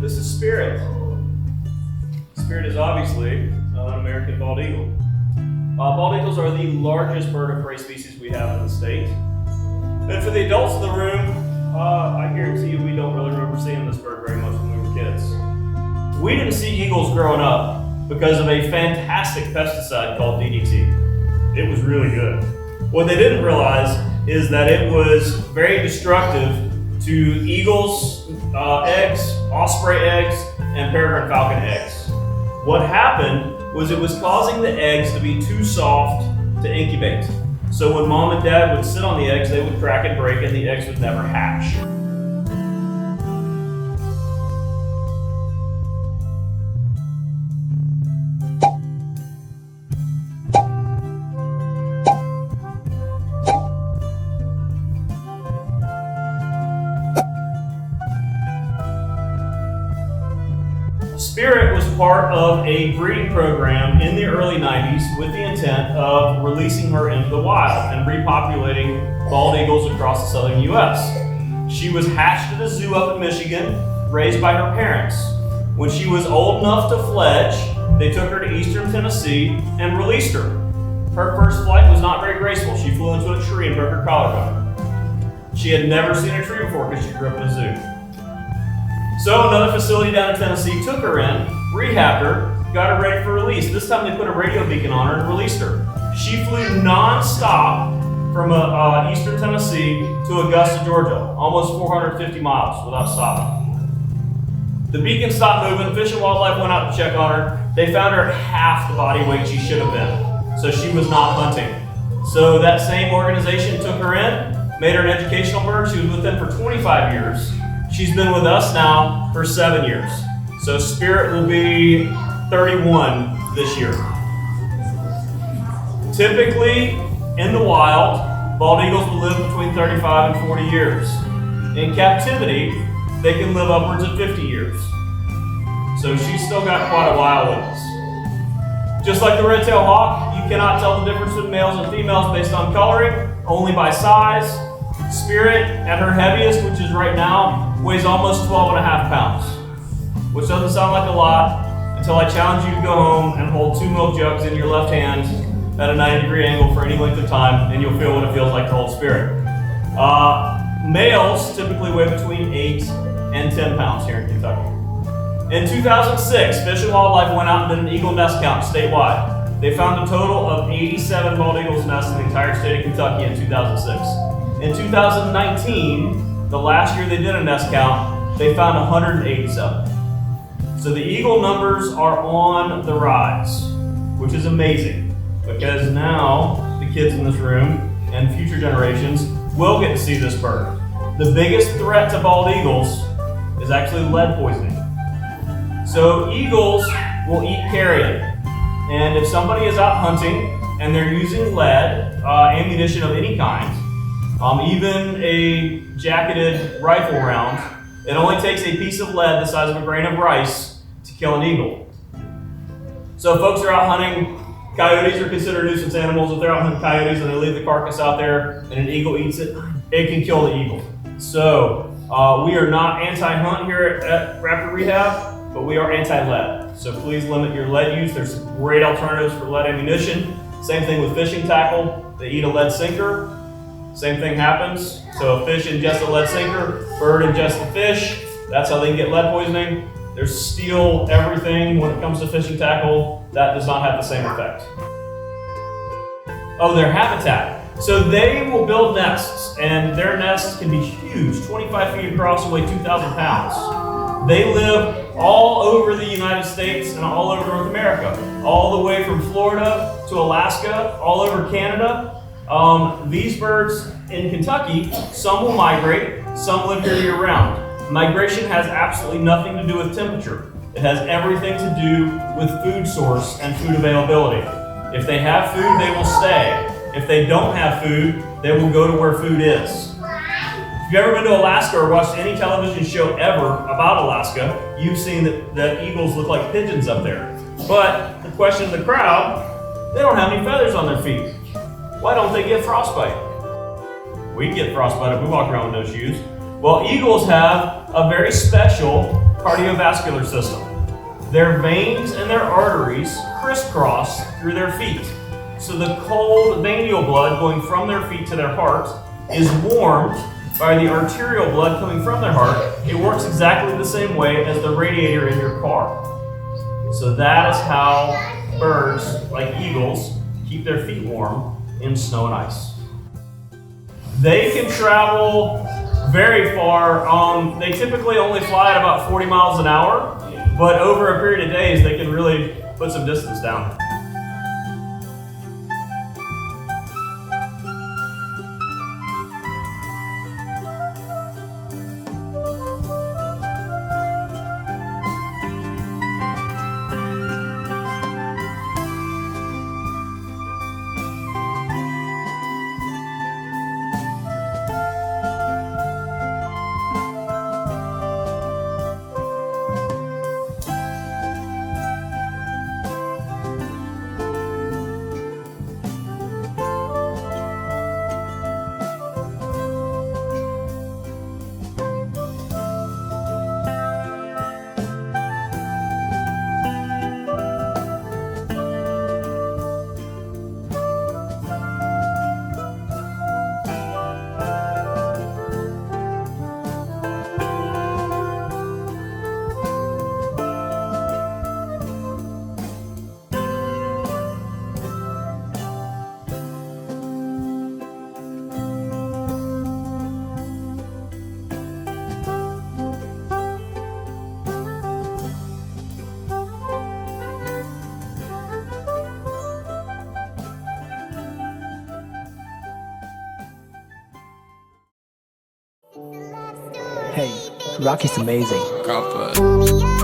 This is Spirit. Spirit is obviously an American bald eagle. Bald eagles are the largest bird of prey species we have in the state. And for the adults in the room, I guarantee you we don't really remember seeing this bird very much when we were kids. We didn't see eagles growing up because of a fantastic pesticide called DDT. It was really good. What they didn't realize is that it was very destructive to eagles' eggs, osprey eggs, and peregrine falcon eggs. What happened was it was causing the eggs to be too soft to incubate. So when mom and dad would sit on the eggs, they would crack and break and the eggs would never hatch. Spirit was part of a breeding program in the early 90s with the intent of releasing her into the wild and repopulating bald eagles across the southern U.S. She was hatched at a zoo up in Michigan, raised by her parents. When she was old enough to fledge, they took her to eastern Tennessee and released her. Her first flight was not very graceful. She flew into a tree and broke her collarbone. She had never seen a tree before because she grew up in a zoo. So another facility down in Tennessee took her in, rehabbed her, got her ready for release. This time they put a radio beacon on her and released her. She flew non-stop from eastern Tennessee to Augusta, Georgia, almost 450 miles without stopping. The beacon stopped moving, Fish and Wildlife went out to check on her. They found her at half the body weight she should have been, so she was not hunting. So that same organization took her in, made her an educational bird. She was with them for 25 years. She's been with us now for 7 years. So Spirit will be 31 this year. Typically, in the wild, bald eagles will live between 35 and 40 years. In captivity, they can live upwards of 50 years. So she's still got quite a while with us. Just like the red-tailed hawk, you cannot tell the difference between males and females based on coloring, only by size. Spirit, at her heaviest, which is right now, weighs almost 12.5 pounds, which doesn't sound like a lot until I challenge you to go home and hold 2 milk jugs in your left hand at a 90-degree angle for any length of time, and you'll feel what it feels like to hold Spirit. Males typically weigh between 8 and 10 pounds here in Kentucky. In 2006, Fish and Wildlife went out and did an eagle nest count statewide. They found a total of 87 bald eagles nests in the entire state of Kentucky in 2006. In 2019, the last year they did a nest count, they found 187. So the eagle numbers are on the rise, which is amazing because now the kids in this room and future generations will get to see this bird. The biggest threat to bald eagles is actually lead poisoning. So eagles will eat carrion, and if somebody is out hunting and they're using lead, ammunition of any kind, even a jacketed rifle round, it only takes a piece of lead the size of a grain of rice to kill an eagle. So if folks are out hunting, coyotes are considered nuisance animals. If they're out hunting coyotes and they leave the carcass out there and an eagle eats it, it can kill the eagle. So we are not anti-hunt here at Raptor Rehab, but we are anti-lead. So please limit your lead use. There's some great alternatives for lead ammunition. Same thing with fishing tackle. They eat a lead sinker. Same thing happens. So a fish ingests a lead sinker, bird ingests the fish. That's how they can get lead poisoning. There's steel everything when it comes to fishing tackle. That does not have the same effect. Oh, their habitat. So they will build nests, and their nests can be huge, 25 feet across and weigh 2,000 pounds. They live all over the United States and all over North America, all the way from Florida to Alaska, all over Canada. These birds in Kentucky, some will migrate, some live here year-round. Migration has absolutely nothing to do with temperature. It has everything to do with food source and food availability. If they have food, they will stay. If they don't have food, they will go to where food is. If you've ever been to Alaska or watched any television show ever about Alaska, you've seen that eagles look like pigeons up there. But the question of the crowd, they don't have any feathers on their feet. Why don't they get frostbite? We get frostbite if we walk around with no shoes. Well, eagles have a very special cardiovascular system. Their veins and their arteries crisscross through their feet. So the cold venial blood going from their feet to their heart is warmed by the arterial blood coming from their heart. It works exactly the same way as the radiator in your car. So that is how birds, like eagles, keep their feet warm in snow and ice. They can travel very far. They typically only fly at about 40 miles an hour, but over a period of days, they can really put some distance down. Hey, Rocky's amazing. Copper.